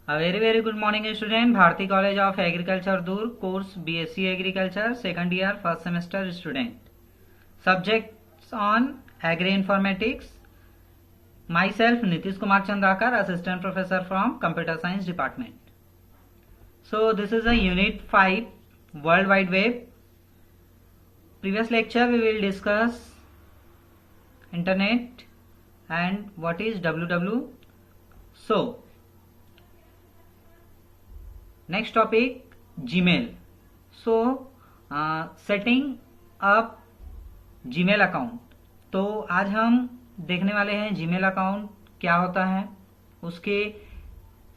A very very good morning student. Bharati College of Agriculture Dur, course BSc Agriculture, second year, first semester student. Subjects on Agri Informatics. Myself Nitish Kumar Chandrakar, assistant professor from Computer Science Department. So this is a unit 5, World Wide Web. Previous lecture we will discuss internet and what is www. So next topic, Gmail. So setting up Gmail account. तो आज हम देखने वाले हैं Gmail account क्या होता है, उसके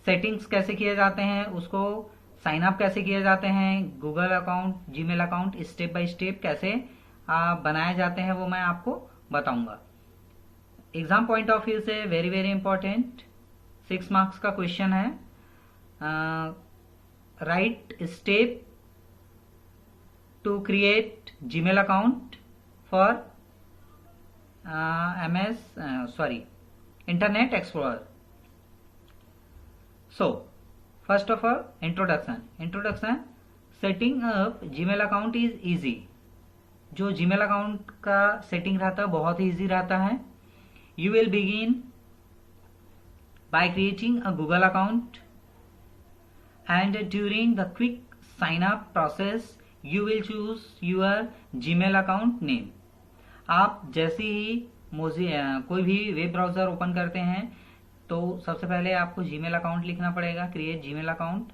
सेटिंग्स कैसे किए जाते हैं, उसको साइन अप कैसे किए जाते हैं, Google account, Gmail account step by step कैसे बनाए जाते हैं वो मैं आपको बताऊंगा. एग्जाम पॉइंट ऑफ व्यू से वेरी वेरी इंपॉर्टेंट 6 मार्क्स का क्वेश्चन है. Right step to create Gmail account for Internet Explorer. So first of all, introduction. Setting up Gmail account is easy. जो Gmail account का setting रहता है बहुत ही easy रहता है. You will begin by creating a Google account. And during the quick sign up process you will choose your Gmail account name. आप जैसे ही कोई भी वेब ब्राउजर ओपन करते हैं तो सबसे पहले आपको जीमेल अकाउंट लिखना पड़ेगा. क्रिएट जीमेल अकाउंट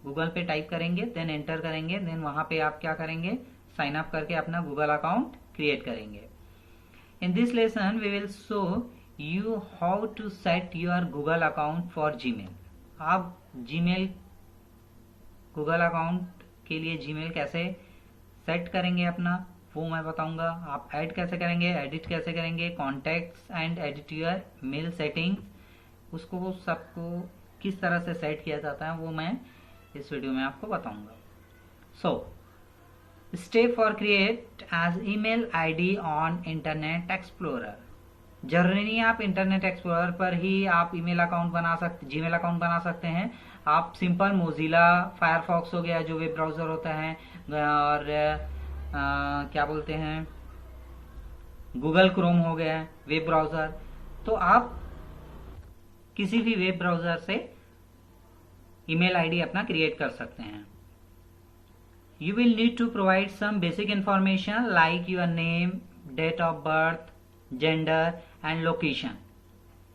गूगल पे टाइप करेंगे, देन एंटर करेंगे, देन वहां पे आप क्या करेंगे, साइन अप करके अपना गूगल अकाउंट क्रिएट करेंगे. In this lesson we will show you how to set your Google account for Gmail. आप जीमेल गूगल अकाउंट के लिए जीमेल कैसे सेट करेंगे अपना वो मैं बताऊंगा. आप ऐड कैसे करेंगे, एडिट कैसे करेंगे, contacts and edit your mail settings, उसको वो सबको किस तरह से सेट किया जाता है वो मैं इस वीडियो में आपको बताऊंगा. So step for create as email ID on Internet Explorer. जरूरी नहीं आप इंटरनेट एक्सप्लोरर पर ही आप ईमेल अकाउंट बना सकते, जीमेल अकाउंट बना सकते हैं. आप सिंपल मोजिला फायरफॉक्स हो गया जो वेब ब्राउजर होता है, और क्या बोलते हैं गूगल क्रोम हो गया वेब ब्राउजर, तो आप किसी भी वेब ब्राउजर से ईमेल आईडी अपना क्रिएट कर सकते हैं. You will need to provide some basic information like your name, date of birth, gender and location.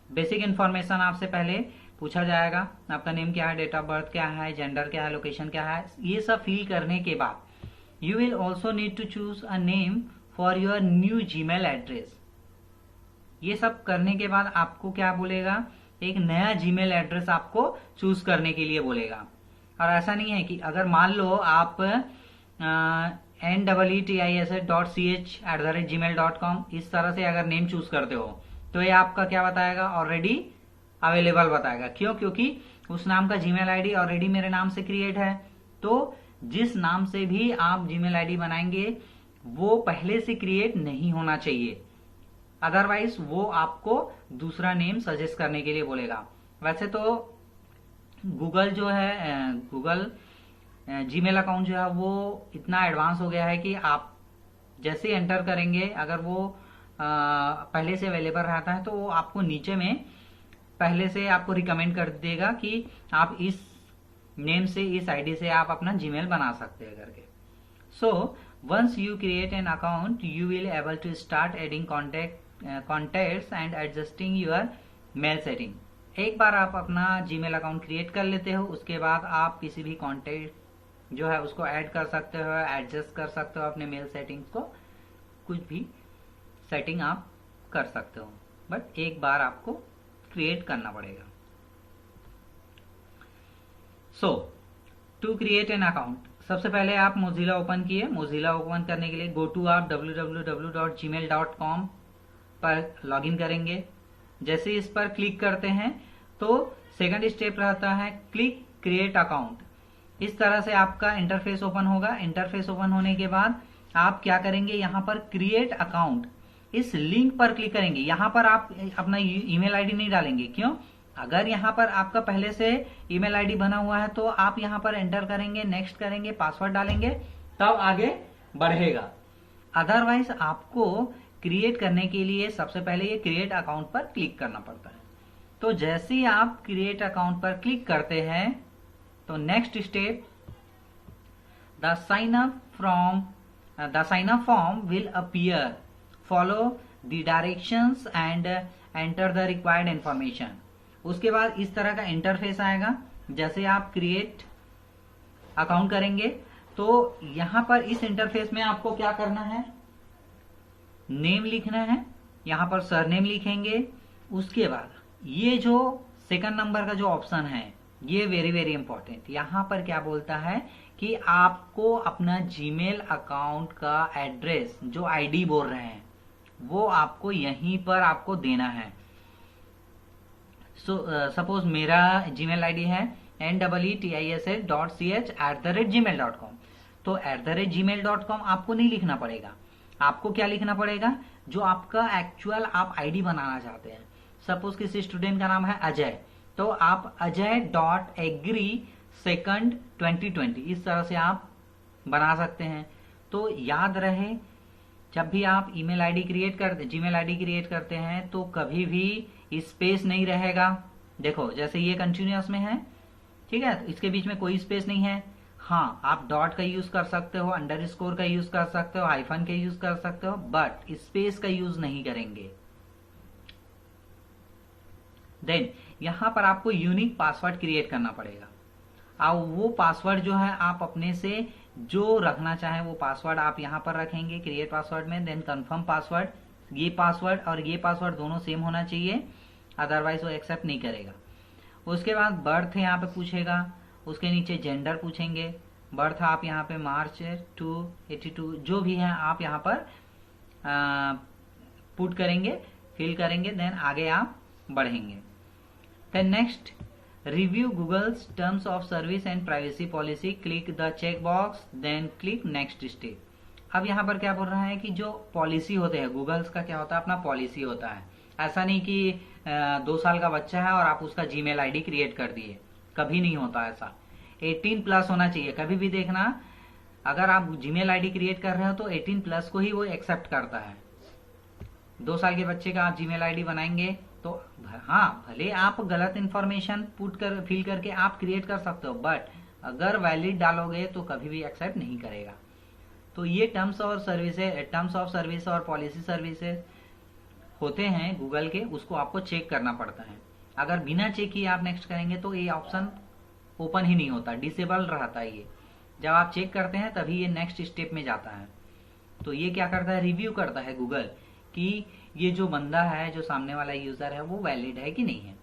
Basic information आपसे पहले पूछा जाएगा, आपका नेम क्या है, डेट ऑफ बर्थ क्या है, जेंडर क्या है, लोकेशन क्या है. ये सब फिल करने के बाद you will also need to choose a name for your new Gmail address. ये सब करने के बाद आपको क्या बोलेगा, एक नया जीमेल एड्रेस आपको चूज करने के लिए बोलेगा. और ऐसा नहीं है कि अगर मान लो आप netis.ch@gmail.com इस तरह से अगर नेम चूज करते हो तो ये आपका क्या बताएगा, ऑलरेडी अवेलेबल बताएगा. क्यों? क्योंकि उस नाम का जीमेल आईडी ऑलरेडी मेरे नाम से क्रिएट है. तो जिस नाम से भी आप जीमेल आईडी बनाएंगे वो पहले से क्रिएट नहीं होना चाहिए, अदरवाइज वो आपको दूसरा नेम सजेस्ट करने के लिए बोलेगा. वैसे तो गूगल जो है, गूगल जीमेल अकाउंट जो है वो इतना एडवांस हो गया है कि आप जैसे एंटर करेंगे अगर वो पहले से अवेलेबल रहता है तो वो आपको नीचे में पहले से आपको रिकमेंड कर देगा कि आप इस नेम से, इस आईडी से आप अपना जीमेल बना सकते हैं करके. So once you create an account you will able to start adding contacts and adjusting your mail setting. एक बार आप अपना जीमेल अकाउंट क्रिएट कर लेते हो उसके बाद आप किसी भी कॉन्टैक्ट जो है उसको ऐड कर सकते हो, एडजस्ट कर सकते हो अपने मेल सेटिंग्स को, कुछ भी सेटिंग आप कर सकते हो, बट एक बार आपको क्रिएट करना पड़ेगा. सो टू क्रिएट एन अकाउंट सबसे पहले आप मोजिला ओपन किए. मोजिला ओपन करने के लिए गो टू आप www.gmail.com पर लॉगिन करेंगे. जैसे इस पर क्लिक करते हैं तो सेकंड स्टेप रहता है क्लिक क्रिएट अकाउंट. इस तरह से आपका इंटरफेस ओपन होगा. इंटरफेस ओपन होने के बाद आप क्या करेंगे, यहाँ पर क्रिएट अकाउंट इस लिंक पर क्लिक करेंगे. यहाँ पर आप अपना ईमेल आईडी नहीं डालेंगे. क्यों? अगर यहाँ पर आपका पहले से ईमेल आईडी बना हुआ है तो आप यहाँ पर एंटर करेंगे, नेक्स्ट करेंगे, पासवर्ड डालेंगे, तब आगे बढ़ेगा। अदरवाइज आपको क्रिएट करने के लिए सबसे पहले ये क्रिएट अकाउंट पर क्लिक करना पड़ता है। तो जैसे ही आप क्रिएट अकाउंट पर क्लिक करते हैं तो next step, the sign up form will appear, follow the directions and enter the required information. उसके बाद इस तरह का इंटरफेस आएगा। जैसे आप क्रिएट अकाउंट करेंगे तो यहां पर इस इंटरफेस में आपको क्या करना है, नेम लिखना है, यहां पर सरनेम लिखेंगे। उसके बाद ये जो सेकंड नंबर का जो ऑप्शन है ये वेरी वेरी इंपॉर्टेंट, यहां पर क्या बोलता है कि आपको अपना जीमेल अकाउंट का एड्रेस, जो आईडी बोल रहे हैं, वो आपको यहीं पर आपको देना है। सपोज मेरा जीमेल आईडी है neetissach@gmail.com। तो @gmail.com आपको नहीं लिखना पड़ेगा। आपको क्या लिखना पड़ेगा, जो आपका एक्चुअल आप आईडी बनाना चाहते हैं। सपोज किसी स्टूडेंट का नाम है अजय, तो आप ajay.agree2nd2020 इस तरह से आप बना सकते हैं। तो याद रहे, जब भी आप जीमेल आईडी क्रिएट करते हैं तो कभी भी स्पेस नहीं रहेगा। देखो जैसे ये कंटिन्यूअस में है, ठीक है, इसके बीच में कोई स्पेस नहीं है। हाँ, आप डॉट का यूज कर सकते हो, अंडरस्कोर का यूज कर सकते हो, हाइफन का यूज कर सकते हो, बट स्पेस का यूज नहीं करेंगे। देन यहां पर आपको यूनिक पासवर्ड क्रिएट करना पड़ेगा। अब वो पासवर्ड जो है आप अपने से जो रखना चाहें वो पासवर्ड आप यहां पर रखेंगे क्रिएट पासवर्ड में। देन कंफर्म पासवर्ड, ये पासवर्ड और ये पासवर्ड दोनों सेम होना चाहिए, अदरवाइज वो एक्सेप्ट नहीं करेगा। उसके बाद बर्थ यहाँ पे पूछेगा, उसके नीचे जेंडर पूछेंगे। बर्थ आप यहाँ पे मार्च 282 जो भी है आप यहाँ पर पुट करेंगे, फिल करेंगे, देन आगे आप बढ़ेंगे। Then next, review Google's terms of service and privacy policy, click the check box, then click next step. अब यहाँ पर क्या बोल रहा है कि जो पॉलिसी होते हैं, गूगल्स का क्या होता है, अपना पॉलिसी होता है। ऐसा नहीं कि 2 साल का बच्चा है और आप उसका जीमेल आईडी क्रिएट कर दिए, कभी नहीं होता ऐसा। 18+ होना चाहिए। कभी भी देखना, अगर आप जीमेल आईडी क्रिएट कर रहे हो तो 18+ को ही वो एक्सेप्ट करता है। 2 साल के बच्चे का आप जीमेल आईडी बनाएंगे तो हाँ, भले आप गलत इंफॉर्मेशन फिल करके आप क्रिएट कर सकते हो, बट अगर वैलिड डालोगे तो कभी भी एक्सेप्ट नहीं करेगा। तो ये टर्म्स ऑफ सर्विस और पॉलिसी सर्विसेज होते हैं गूगल के, उसको आपको चेक करना पड़ता है। अगर बिना चेक किए आप नेक्स्ट करेंगे तो ये ऑप्शन ओपन ही नहीं होता, डिसेबल रहता है ये। जब आप चेक करते हैं तभी ये नेक्स्ट स्टेप में जाता है। तो ये क्या करता है, रिव्यू करता है गूगल कि ये जो बंदा है, जो सामने वाला यूजर है, वो वैलिड है कि नहीं है।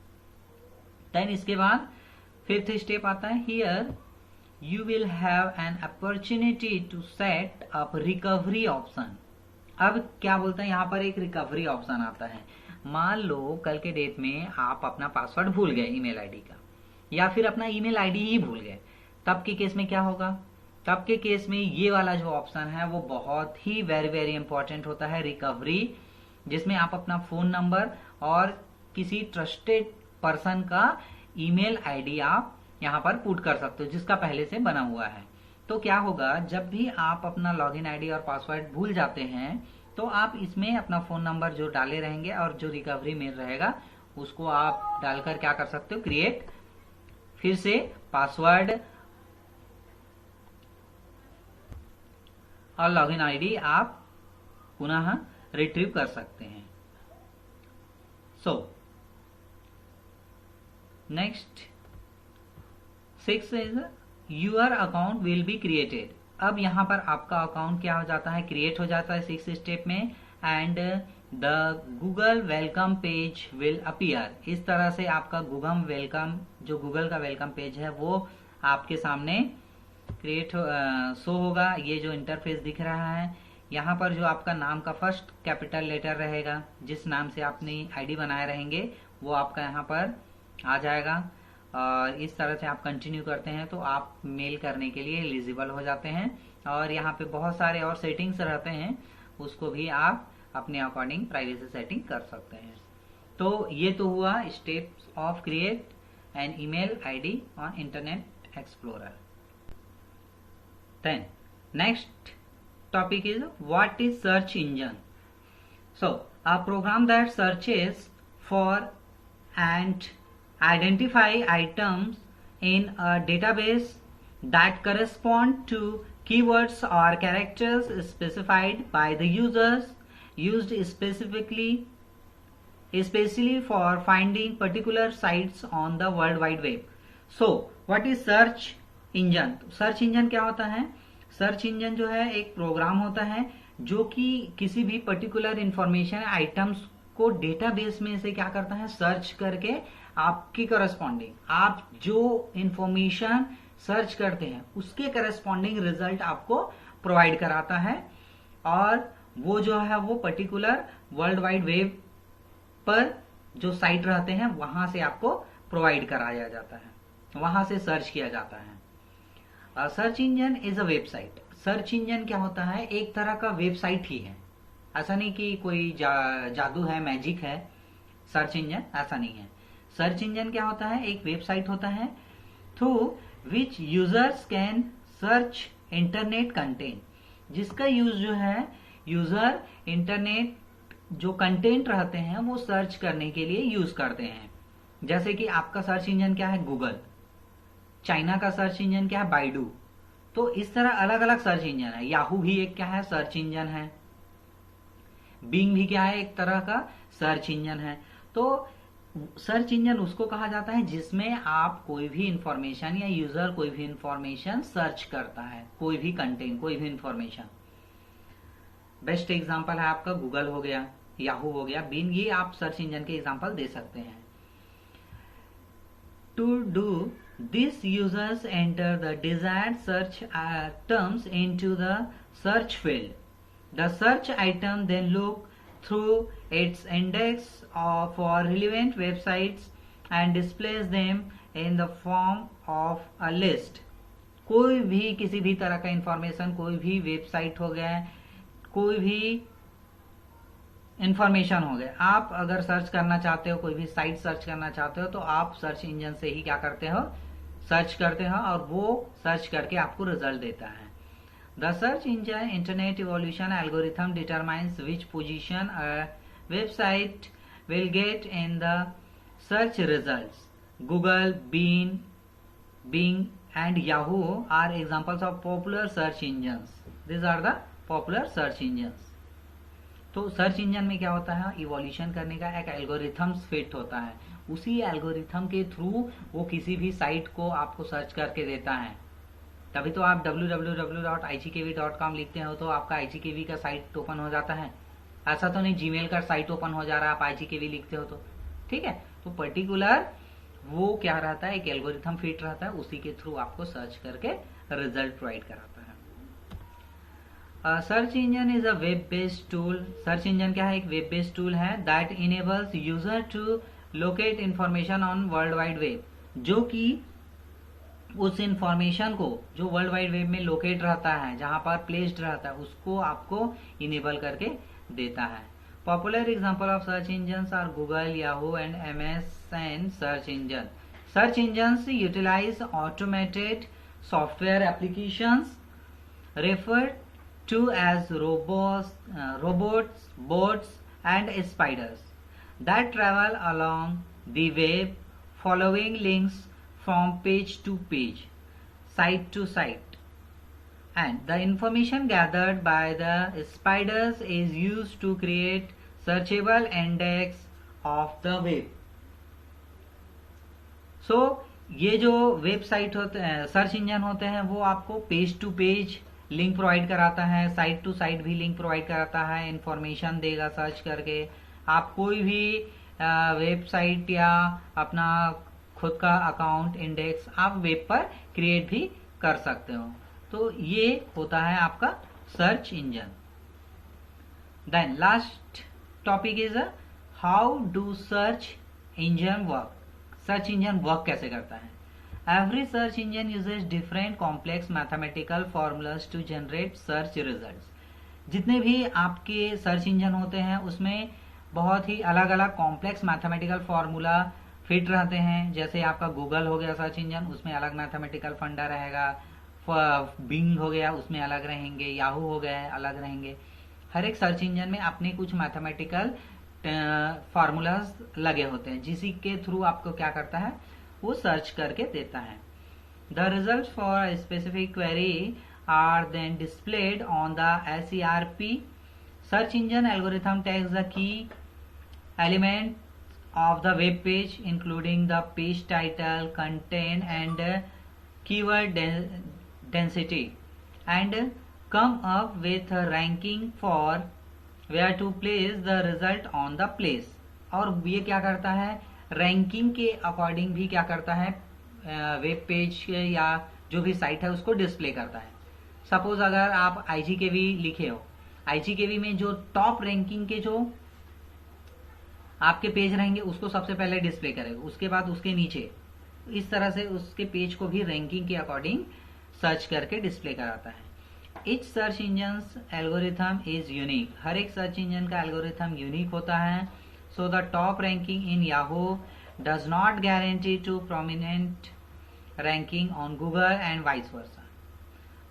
देन इसके बाद 5th स्टेप आता है, here you will have an opportunity to set up recovery option. अब क्या बोलते हैं, यहाँ पर एक रिकवरी ऑप्शन आता है। मान लो कल के डेट में आप अपना पासवर्ड भूल गए ईमेल आईडी का, या फिर अपना ईमेल आईडी ही भूल गए, तब के केस में क्या होगा, तब के केस में ये वाला जो ऑप्शन है वो बहुत ही वेरी वेरी इंपॉर्टेंट होता है, रिकवरी, जिसमें आप अपना फोन नंबर और किसी ट्रस्टेड पर्सन का ईमेल आईडी आप यहाँ पर पुट कर सकते हो, जिसका पहले से बना हुआ है। तो क्या होगा, जब भी आप अपना लॉगिन आईडी और पासवर्ड भूल जाते हैं तो आप इसमें अपना फोन नंबर जो डाले रहेंगे और जो रिकवरी मेल रहेगा उसको आप डालकर क्या कर सकते हो, क्रिएट, फिर से पासवर्ड और लॉगिन आईडी आप पुनः रिट्रीव कर सकते हैं। So next 6 is your account will be created. अब यहां पर आपका अकाउंट क्या हो जाता है, क्रिएट हो जाता है 6 स्टेप में। And the Google welcome page will appear. इस तरह से आपका जो गूगल का वेलकम पेज है वो आपके सामने क्रिएट शो होगा। ये जो इंटरफेस दिख रहा है, यहाँ पर जो आपका नाम का फर्स्ट कैपिटल लेटर रहेगा, जिस नाम से आपने आईडी बनाए रहेंगे, वो आपका यहाँ पर आ जाएगा। और इस तरह से आप कंटिन्यू करते हैं तो आप मेल करने के लिए एलिजिबल हो जाते हैं। और यहाँ पे बहुत सारे और सेटिंग्स रहते हैं, उसको भी आप अपने अकॉर्डिंग प्राइवेसी सेटिंग कर सकते हैं। तो ये तो हुआ steps of create an email ID on Internet Explorer. Then next topic is what is search engine. So a program that searches for and identify items in a database that correspond to keywords or characters specified by the users, used especially for finding particular sites on the World Wide Web. So what is search engine? search engine क्या होता है? Search engine जो है एक programme होता है जो कि किसी भी पर्टिकुलर इंफॉर्मेशन आइटम्स को डेटाबेस में से क्या करता है, सर्च करके आपकी करस्पॉन्डिंग, आप जो इंफॉर्मेशन सर्च करते हैं उसके करस्पॉन्डिंग रिजल्ट आपको प्रोवाइड कराता है. और वो जो है वो पर्टिकुलर वर्ल्ड वाइड वेब पर जो साइट रहते हैं वहां से आपको प्रोवाइड कराया जाता है, वहां से सर्च किया जाता है. Search engine is a website. Search engine क्या होता है? एक तरह का वेबसाइट ही है. ऐसा नहीं कि कोई जादू है, मैजिक है सर्च इंजन, ऐसा नहीं है. सर्च इंजन क्या होता है? एक वेबसाइट होता है through which users can search internet content, जिसका यूज जो है यूजर इंटरनेट जो कंटेंट रहते हैं वो सर्च करने के लिए यूज करते हैं. जैसे कि आपका सर्च इंजन क्या है? गूगल. चाइना का सर्च इंजन क्या है? बाइडू. तो इस तरह अलग अलग सर्च इंजन है. याहू भी एक क्या है? सर्च इंजन है. बिंग भी क्या है? एक तरह का सर्च इंजन है. तो सर्च इंजन उसको कहा जाता है जिसमें आप कोई भी इंफॉर्मेशन या यूजर कोई भी इंफॉर्मेशन सर्च करता है, कोई भी कंटेंट, कोई भी इंफॉर्मेशन. बेस्ट एग्जांपल है आपका गूगल हो गया, याहू हो गया, बिंग. ये आप सर्च इंजन के एग्जांपल दे सकते हैं. To do this, users enter the desired search terms into the search field. The search item then look through its index for relevant websites and displays them in the form of a list. कोई भी किसी भी तरह का information, कोई भी website हो गया, कोई भी इंफॉर्मेशन हो गया, आप अगर सर्च करना चाहते हो, कोई भी साइट सर्च करना चाहते हो, तो आप सर्च इंजन से ही क्या करते हो? सर्च करते हो और वो सर्च करके आपको रिजल्ट देता है. The search engine internet evolution algorithm determines which position a website will get in the search results. Google, Bing and Yahoo are examples of popular search engines. This are the popular search engines. तो search engine में क्या होता है? Evolution करने का एक algorithms fit होता है. उसी एल्गोरिथम के थ्रू वो किसी भी साइट को आपको सर्च करके देता है. तभी तो आप www.igkv.com लिखते हो तो आपका IGKV का साइट ओपन हो जाता है. ऐसा तो नहीं जीमेल का साइट ओपन हो जा रहा है आप IGKV लिखते हो तो. ठीक है. तो पर्टिकुलर वो क्या रहता है? एक एल्गोरिथम फिट रहता है, उसी के थ्रू आपको सर्च करके रिजल्ट प्रोवाइड कराता है. Search engine is a web based tool. Search engine क्या है? एक वेब बेस्ड टूल है that enables user to locate information on world wide web, जो कि उस इंफॉर्मेशन को जो वर्ल्ड वाइड वेब में लोकेट रहता है, जहां पर प्लेस्ड रहता है, उसको आपको इनेबल करके देता है. Popular example of search engines are Google, Yahoo and MSN search engine. Search engines utilise automated software applications referred to as robots, bots and spiders that travel along the web following links from page to page, site to site, and the information gathered by the spiders is used to create searchable index of the web. So ये जो website होते हैं, search engine होते हैं, वो आपको page to page link provide कराता है, साइट टू साइट भी लिंक प्रोवाइड कराता है, इंफॉर्मेशन देगा सर्च करके. आप कोई भी वेबसाइट या अपना खुद का अकाउंट इंडेक्स आप वेब पर क्रिएट भी कर सकते हो. तो ये होता है आपका search engine. Then last topic is how do search engine work. Search engine work कैसे करता है? Every search engine uses different complex mathematical formulas to generate search results. जितने भी आपके सर्च इंजन होते हैं उसमें बहुत ही अलग अलग कॉम्प्लेक्स मैथमेटिकल फॉर्मूला फिट रहते हैं। जैसे आपका गूगल हो गया सर्च इंजन, उसमें अलग मैथमेटिकल फंडा रहेगा। बिंग हो गया, उसमें अलग रहेंगे। याहू हो गया है, अलग रहेंगे। हर एक सर्च इंजन में अपने कुछ मैथमेटिकल फार्मूलाज लगे होते हैं, जिसी के थ्रू आपको क्या करता है, वो सर्च करके देता है। The result for specific query are then displayed on the SERP search engine algorithm. Takes the key element of the web page including the page title, content and keyword density and come up with a ranking for where to place the result on the place. और ये क्या करता है, ranking के according भी क्या करता है, वेब पेज या जो भी साइट है उसको डिस्प्ले करता है। सपोज अगर आप IGKV लिखे हो, IGKV में जो टॉप रैंकिंग के जो आपके पेज रहेंगे उसको सबसे पहले डिस्प्ले करेगा, उसके बाद उसके नीचे, इस तरह से उसके पेज को भी रैंकिंग के अकॉर्डिंग सर्च करके डिस्प्ले कराता है। Each search engine algorithm is unique, हर एक सर्च इंजन का एल्गोरिथम यूनिक होता है। So the top ranking in Yahoo does not guarantee to prominent ranking on Google and vice versa.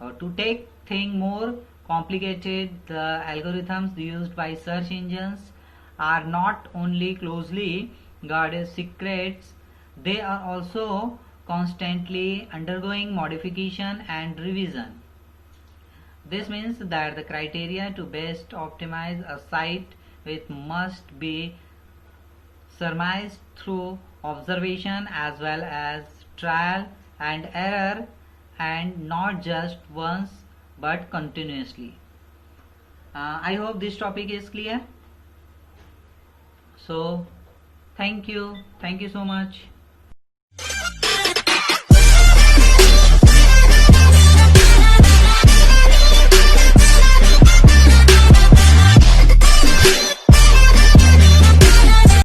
और to take thing more complicated, the algorithms used by search engines are not only closely guarded secrets, they are also constantly undergoing modification and revision. This means that the criteria to best optimize a site with must be surmised through observation as well as trial and error, and not just once but continuously. I hope this topic is clear. So thank you so much.